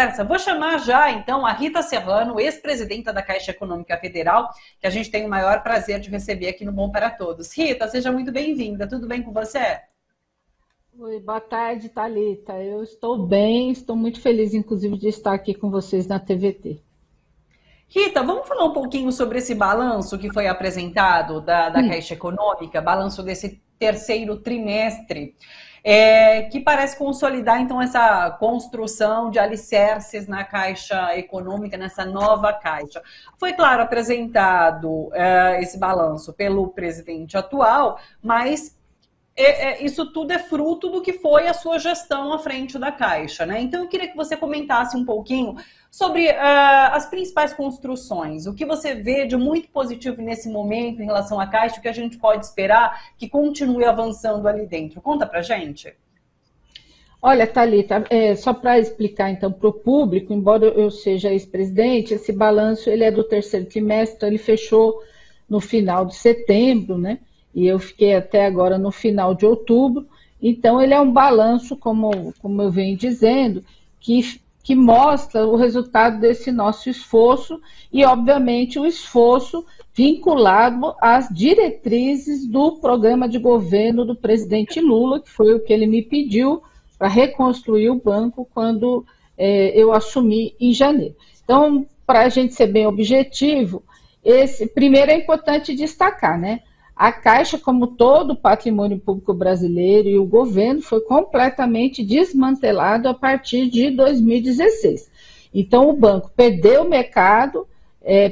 conversa, vou chamar já, então, a Rita Serrano, ex-presidenta da Caixa Econômica Federal, que a gente tem o maior prazer de receber aqui no Bom para Todos. Rita, seja muito bem-vinda. Tudo bem com você? Oi, boa tarde, Thalita. Eu estou bem, estou muito feliz, inclusive, de estar aqui com vocês na TVT. Rita, vamos falar um pouquinho sobre esse balanço que foi apresentado da Caixa Econômica, balanço desse terceiro trimestre, que parece consolidar, então, essa construção de alicerces na Caixa Econômica, nessa nova Caixa. Foi, claro, apresentado esse balanço pelo presidente atual, mas isso tudo é fruto do que foi a sua gestão à frente da Caixa, né? Então, eu queria que você comentasse um pouquinho sobre as principais construções, o que você vê de muito positivo nesse momento em relação à Caixa, o que a gente pode esperar que continue avançando ali dentro. Conta pra gente. Olha, Thalita, só para explicar então para o público, embora eu seja ex-presidente, esse balanço ele é do terceiro trimestre, então ele fechou no final de setembro, né? E eu fiquei até agora no final de outubro. Então, ele é um balanço, como eu venho dizendo, que mostra o resultado desse nosso esforço e, obviamente, o esforço vinculado às diretrizes do programa de governo do presidente Lula, que foi o que ele me pediu para reconstruir o banco quando eu assumi em janeiro. Então, para a gente ser bem objetivo, primeiro é importante destacar, né? A Caixa, como todo o patrimônio público brasileiro e o governo, foi completamente desmantelado a partir de 2016. Então, o banco perdeu o mercado,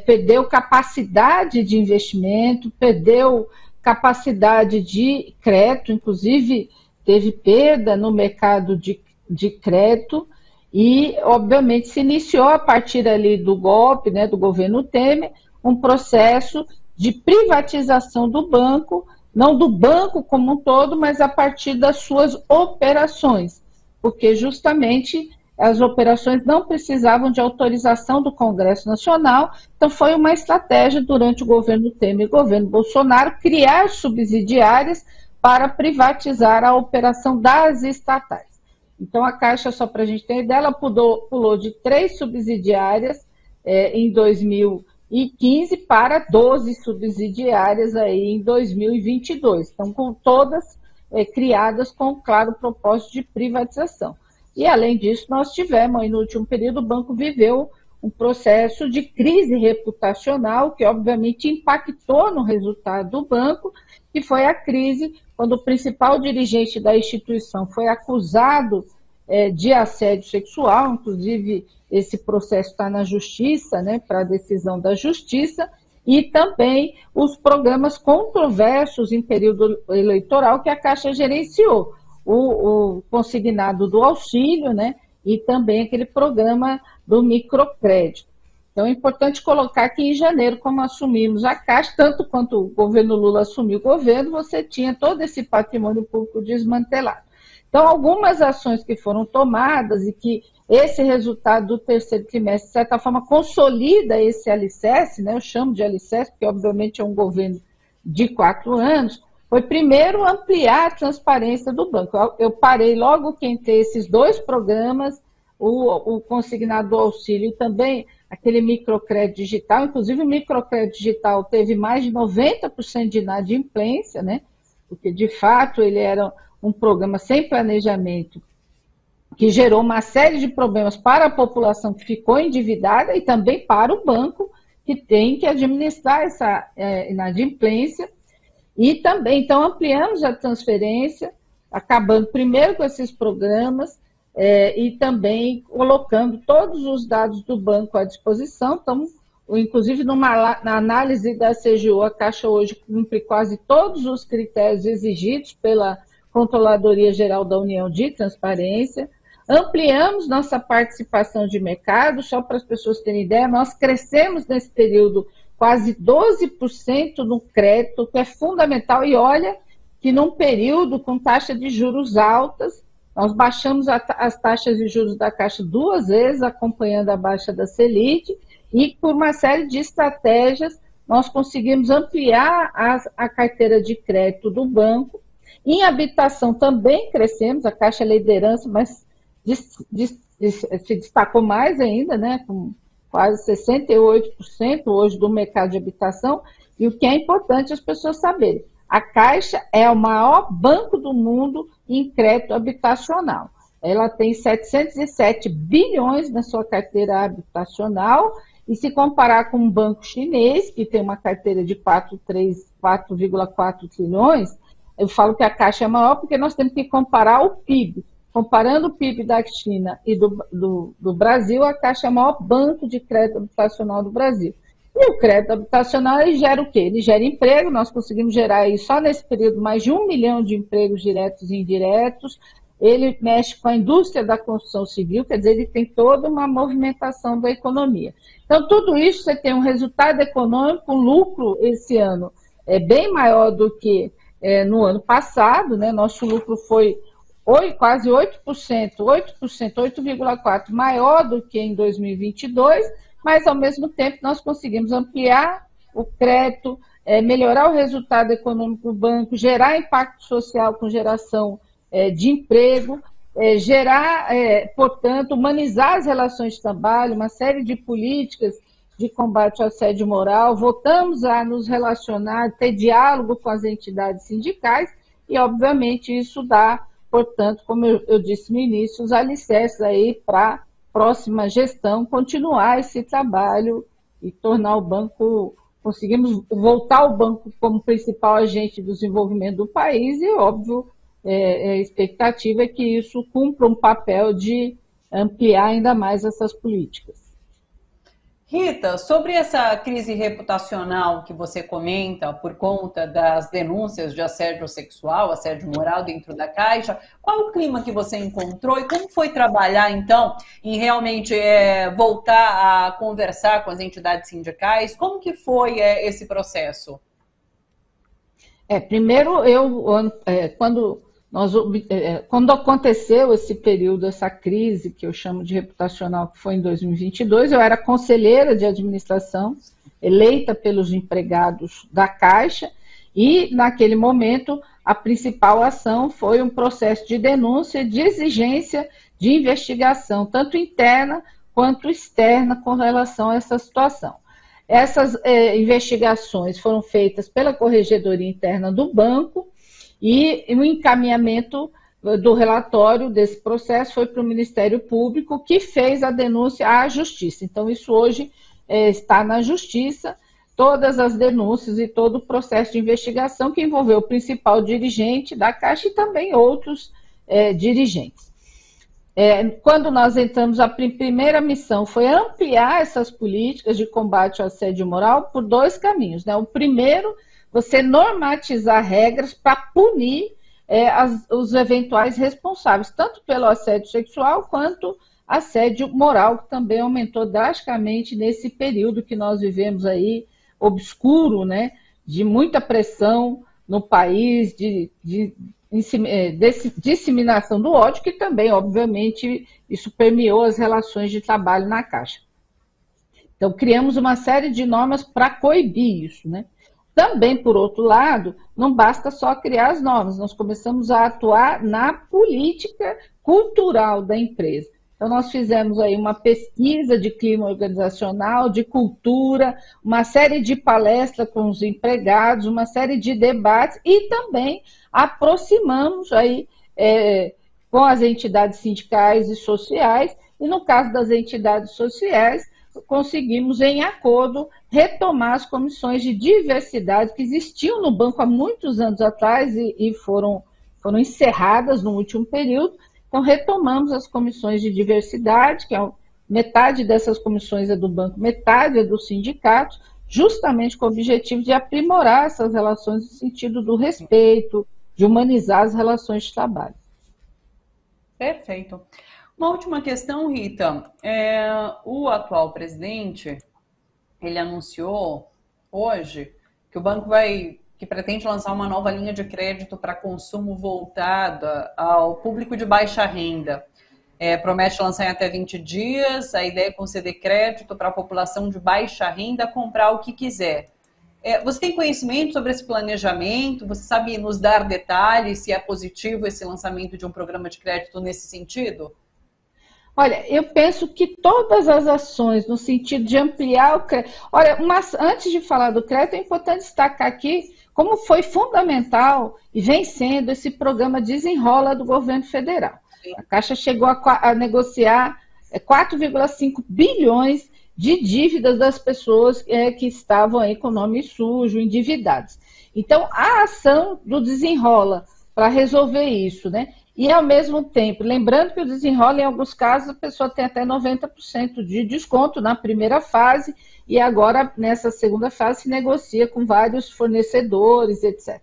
perdeu capacidade de investimento, perdeu capacidade de crédito, inclusive teve perda no mercado de crédito e, obviamente, se iniciou a partir ali do golpe, né, do governo Temer, um processo de privatização do banco, não do banco como um todo, mas a partir das suas operações, porque justamente as operações não precisavam de autorização do Congresso Nacional, então foi uma estratégia durante o governo Temer e o governo Bolsonaro criar subsidiárias para privatizar a operação das estatais. Então a Caixa, só para a gente ter ideia, ela pulou de 3 subsidiárias em 2015 para 12 subsidiárias aí em 2022. Então, com todas criadas com claro propósito de privatização. E, além disso, nós tivemos, aí, no último período, o banco viveu um processo de crise reputacional que, obviamente, impactou no resultado do banco, que foi a crise quando o principal dirigente da instituição foi acusado de assédio sexual, inclusive esse processo está na justiça, né, para a decisão da justiça, e também os programas controversos em período eleitoral que a Caixa gerenciou, o consignado do auxílio, né, e também aquele programa do microcrédito. Então é importante colocar que em janeiro, como assumimos a Caixa, tanto quanto o governo Lula assumiu o governo, você tinha todo esse patrimônio público desmantelado. Então, algumas ações que foram tomadas e que esse resultado do terceiro trimestre, de certa forma, consolida esse alicerce, né? Eu chamo de alicerce, porque obviamente é um governo de 4 anos, foi primeiro ampliar a transparência do banco. Eu parei logo que entrei esses 2 programas, o consignado do auxílio e também aquele microcrédito digital, inclusive o microcrédito digital teve mais de 90% de inadimplência, né? Porque de fato ele era um programa sem planejamento que gerou uma série de problemas para a população que ficou endividada e também para o banco, que tem que administrar essa inadimplência. E também, então, ampliamos a transferência, acabando primeiro com esses programas e também colocando todos os dados do banco à disposição. Então, inclusive, na análise da CGU, a Caixa hoje cumpre quase todos os critérios exigidos pela Controladoria Geral da União de Transparência. Ampliamos nossa participação de mercado, só para as pessoas terem ideia, nós crescemos nesse período quase 12% no crédito, que é fundamental, e olha que num período com taxa de juros altas, nós baixamos as taxas de juros da Caixa 2 vezes, acompanhando a baixa da Selic, e por uma série de estratégias, nós conseguimos ampliar a carteira de crédito do banco. Em habitação também crescemos, a Caixa é liderança, mas se destacou mais ainda, né, com quase 68% hoje do mercado de habitação, e o que é importante as pessoas saberem, a Caixa é o maior banco do mundo em crédito habitacional. Ela tem 707 bilhões na sua carteira habitacional, e se comparar com um banco chinês, que tem uma carteira de 4,4 trilhões, eu falo que a Caixa é maior porque nós temos que comparar o PIB. Comparando o PIB da China e do Brasil, a Caixa é o maior banco de crédito habitacional do Brasil. E o crédito habitacional, ele gera o quê? Ele gera emprego, nós conseguimos gerar aí, só nesse período mais de 1 milhão de empregos diretos e indiretos. Ele mexe com a indústria da construção civil, quer dizer, ele tem toda uma movimentação da economia. Então, tudo isso, você tem um resultado econômico, um lucro esse ano bem maior do que no ano passado, né? Nosso lucro foi quase 8%, 8,4% maior do que em 2022, mas, ao mesmo tempo, nós conseguimos ampliar o crédito, melhorar o resultado econômico do banco, gerar impacto social com geração de emprego, gerar, portanto, humanizar as relações de trabalho, uma série de políticas de combate ao assédio moral, voltamos a nos relacionar, ter diálogo com as entidades sindicais e, obviamente, isso dá, portanto, como eu disse no início, os alicerces aí para a próxima gestão continuar esse trabalho e tornar o banco, conseguimos voltar o banco como principal agente do desenvolvimento do país e, óbvio, a expectativa é que isso cumpra um papel de ampliar ainda mais essas políticas. Rita, sobre essa crise reputacional que você comenta por conta das denúncias de assédio sexual, assédio moral dentro da Caixa, qual o clima que você encontrou e como foi trabalhar, então, em realmente voltar a conversar com as entidades sindicais? Como que foi esse processo? Primeiro, quando aconteceu esse período, essa crise que eu chamo de reputacional, que foi em 2022, eu era conselheira de administração, eleita pelos empregados da Caixa, e naquele momento a principal ação foi um processo de denúncia, de exigência de investigação, tanto interna quanto externa, com relação a essa situação. Essas investigações foram feitas pela Corregedoria Interna do Banco, e o encaminhamento do relatório desse processo foi para o Ministério Público, que fez a denúncia à Justiça. Então, isso hoje está na Justiça, todas as denúncias e todo o processo de investigação que envolveu o principal dirigente da Caixa e também outros dirigentes. Quando nós entramos, a primeira missão foi ampliar essas políticas de combate ao assédio moral por dois caminhos, né? O primeiro, você normatizar regras para punir os eventuais responsáveis, tanto pelo assédio sexual quanto assédio moral, que também aumentou drasticamente nesse período que nós vivemos aí, obscuro, né, de muita pressão no país, de disseminação do ódio, que também, obviamente, isso permeou as relações de trabalho na Caixa. Então, criamos uma série de normas para coibir isso, né? Também, por outro lado, não basta só criar as normas, nós começamos a atuar na política cultural da empresa. Então, nós fizemos aí uma pesquisa de clima organizacional, de cultura, uma série de palestras com os empregados, uma série de debates e também aproximamos aí com as entidades sindicais e sociais, e no caso das entidades sociais, conseguimos, em acordo, retomar as comissões de diversidade que existiam no banco há muitos anos atrás e foram encerradas no último período. Então, retomamos as comissões de diversidade, que metade dessas comissões é do banco, metade é dos sindicatos, justamente com o objetivo de aprimorar essas relações no sentido do respeito, de humanizar as relações de trabalho. Perfeito. Uma última questão, Rita. O atual presidente, ele anunciou hoje que o banco que pretende lançar uma nova linha de crédito para consumo voltada ao público de baixa renda. Promete lançar em até 20 dias, a ideia é conceder crédito para a população de baixa renda comprar o que quiser. Você tem conhecimento sobre esse planejamento? Você sabe nos dar detalhes se é positivo esse lançamento de um programa de crédito nesse sentido? Olha, eu penso que todas as ações no sentido de ampliar o crédito. Olha, antes de falar do crédito, é importante destacar aqui como foi fundamental e vem sendo esse programa Desenrola do governo federal. A Caixa chegou a negociar 4,5 bilhões de dívidas das pessoas que estavam aí com nome sujo, endividados. Então, a ação do Desenrola para resolver isso, né? E, ao mesmo tempo, lembrando que o Desenrola, em alguns casos, a pessoa tem até 90% de desconto na primeira fase, e agora, nessa segunda fase, se negocia com vários fornecedores, etc.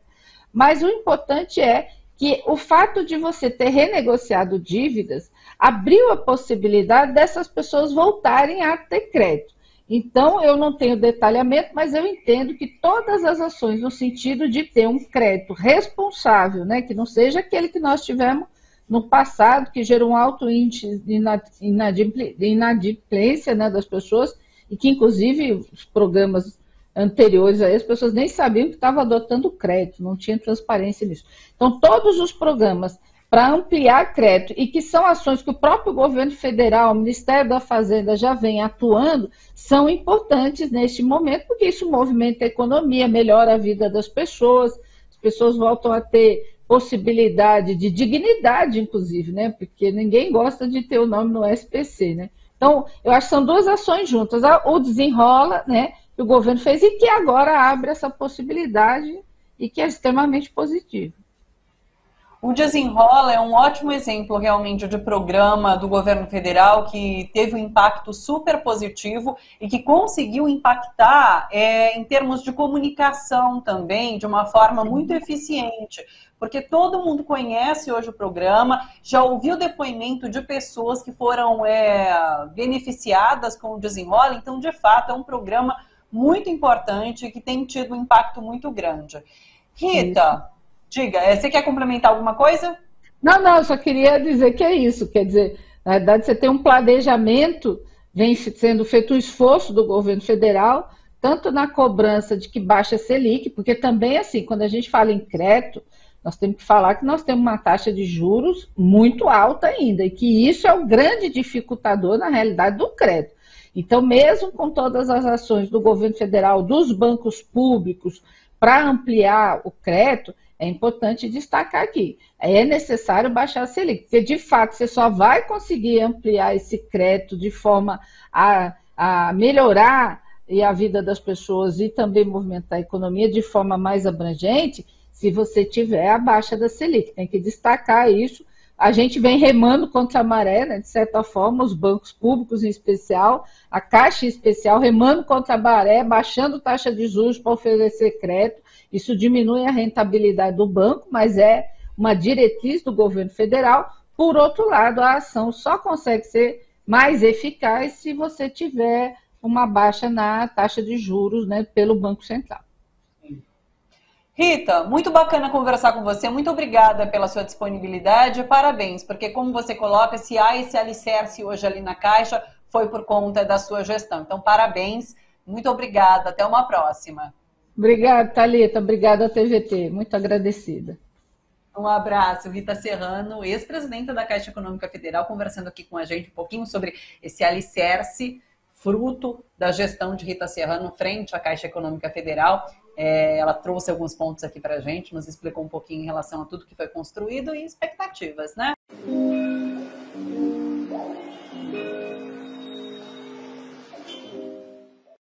Mas o importante é que o fato de você ter renegociado dívidas abriu a possibilidade dessas pessoas voltarem a ter crédito. Então, eu não tenho detalhamento, mas eu entendo que todas as ações no sentido de ter um crédito responsável, né, que não seja aquele que nós tivemos no passado, que gerou um alto índice de inadimplência, né, das pessoas, e que, inclusive, os programas anteriores a as pessoas nem sabiam que estavam adotando crédito, não tinha transparência nisso. Então, todos os programas para ampliar crédito, e que são ações que o próprio governo federal, o Ministério da Fazenda já vem atuando, são importantes neste momento, porque isso movimenta a economia, melhora a vida das pessoas, as pessoas voltam a ter possibilidade de dignidade, inclusive, né? Porque ninguém gosta de ter o nome no SPC, né? Então, eu acho que são duas ações juntas, o Desenrola, né, que o governo fez e que agora abre essa possibilidade e que é extremamente positivo. O Desenrola é um ótimo exemplo realmente de programa do governo federal que teve um impacto super positivo e que conseguiu impactar em termos de comunicação também de uma forma muito eficiente, porque todo mundo conhece hoje o programa, já ouviu depoimento de pessoas que foram beneficiadas com o Desenrola, então de fato é um programa muito importante e que tem tido um impacto muito grande. Rita, diga, você quer complementar alguma coisa? Não, eu só queria dizer que é isso. Quer dizer, na verdade, você tem um planejamento, vem sendo feito um esforço do governo federal, tanto na cobrança de que baixa a Selic, porque também, assim, quando a gente fala em crédito, nós temos que falar que nós temos uma taxa de juros muito alta ainda, e que isso é o grande dificultador, na realidade, do crédito. Então, mesmo com todas as ações do governo federal, dos bancos públicos, para ampliar o crédito, é importante destacar aqui, é necessário baixar a Selic, porque de fato você só vai conseguir ampliar esse crédito de forma a melhorar a vida das pessoas e também movimentar a economia de forma mais abrangente, se você tiver a baixa da Selic. Tem que destacar isso. A gente vem remando contra a maré, né, de certa forma, os bancos públicos em especial, a Caixa em especial, remando contra a maré, baixando taxa de juros para oferecer crédito. Isso diminui a rentabilidade do banco, mas é uma diretriz do governo federal. Por outro lado, a ação só consegue ser mais eficaz se você tiver uma baixa na taxa de juros, né, pelo Banco Central. Rita, muito bacana conversar com você, muito obrigada pela sua disponibilidade, parabéns, porque como você coloca, se há esse alicerce hoje ali na Caixa, foi por conta da sua gestão. Então, parabéns, muito obrigada, até uma próxima. Obrigada, Thalita, obrigada, TVT, muito agradecida. Um abraço, Rita Serrano, ex-presidenta da Caixa Econômica Federal, conversando aqui com a gente um pouquinho sobre esse alicerce, fruto da gestão de Rita Serrano frente à Caixa Econômica Federal. Ela trouxe alguns pontos aqui para a gente, nos explicou um pouquinho em relação a tudo que foi construído e expectativas, né?